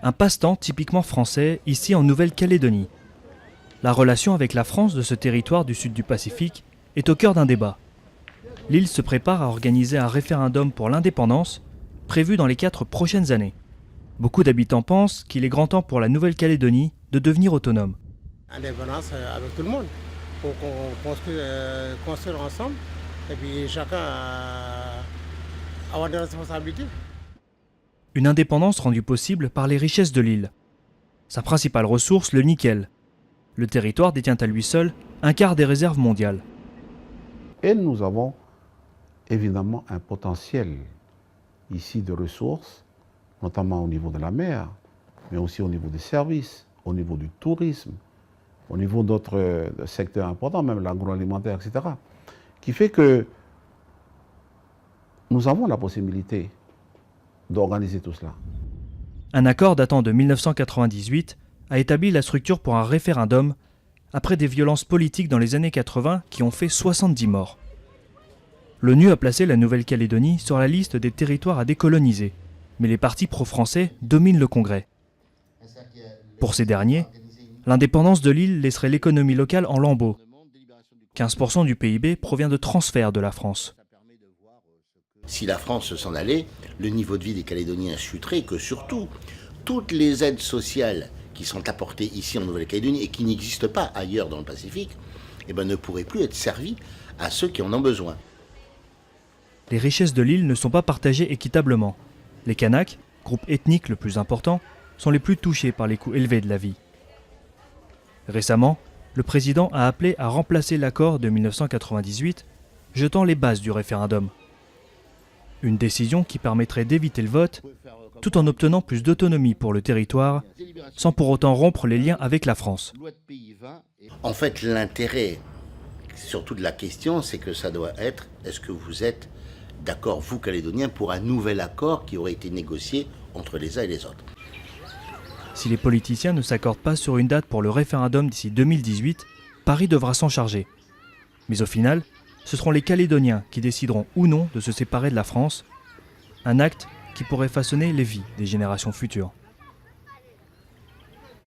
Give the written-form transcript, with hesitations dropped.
Un passe-temps typiquement français, ici en Nouvelle-Calédonie. La relation avec la France de ce territoire du sud du Pacifique est au cœur d'un débat. L'île se prépare à organiser un référendum pour l'indépendance, prévu dans les 4 prochaines années. Beaucoup d'habitants pensent qu'il est grand temps pour la Nouvelle-Calédonie de devenir autonome. Indépendance avec tout le monde, pour qu'on construire ensemble et puis chacun avoir des responsabilités. Une indépendance rendue possible par les richesses de l'île. Sa principale ressource, le nickel. Le territoire détient à lui seul un quart des réserves mondiales. Et nous avons évidemment un potentiel ici de ressources, notamment au niveau de la mer, mais aussi au niveau des services, au niveau du tourisme, au niveau d'autres secteurs importants, même l'agroalimentaire, etc. Qui fait que nous avons la possibilité d'organiser tout cela. Un accord datant de 1998 a établi la structure pour un référendum après des violences politiques dans les années 80 qui ont fait 70 morts. L'ONU a placé la Nouvelle-Calédonie sur la liste des territoires à décoloniser, mais les partis pro-français dominent le Congrès. Pour ces derniers, l'indépendance de l'île laisserait l'économie locale en lambeaux. 15% du PIB provient de transferts de la France. Si la France s'en allait, le niveau de vie des Calédoniens chuterait et que surtout, toutes les aides sociales qui sont apportées ici en Nouvelle-Calédonie et qui n'existent pas ailleurs dans le Pacifique, ne pourraient plus être servies à ceux qui en ont besoin. Les richesses de l'île ne sont pas partagées équitablement. Les Kanaks, groupe ethnique le plus important, sont les plus touchés par les coûts élevés de la vie. Récemment, le président a appelé à remplacer l'accord de 1998, jetant les bases du référendum. Une décision qui permettrait d'éviter le vote, tout en obtenant plus d'autonomie pour le territoire, sans pour autant rompre les liens avec la France. En fait, l'intérêt, surtout de la question, c'est que ça doit être, est-ce que vous êtes d'accord, vous, Calédoniens, pour un nouvel accord qui aurait été négocié entre les uns et les autres? Si les politiciens ne s'accordent pas sur une date pour le référendum d'ici 2018, Paris devra s'en charger. Mais au final, ce seront les Calédoniens qui décideront ou non de se séparer de la France, un acte qui pourrait façonner les vies des générations futures.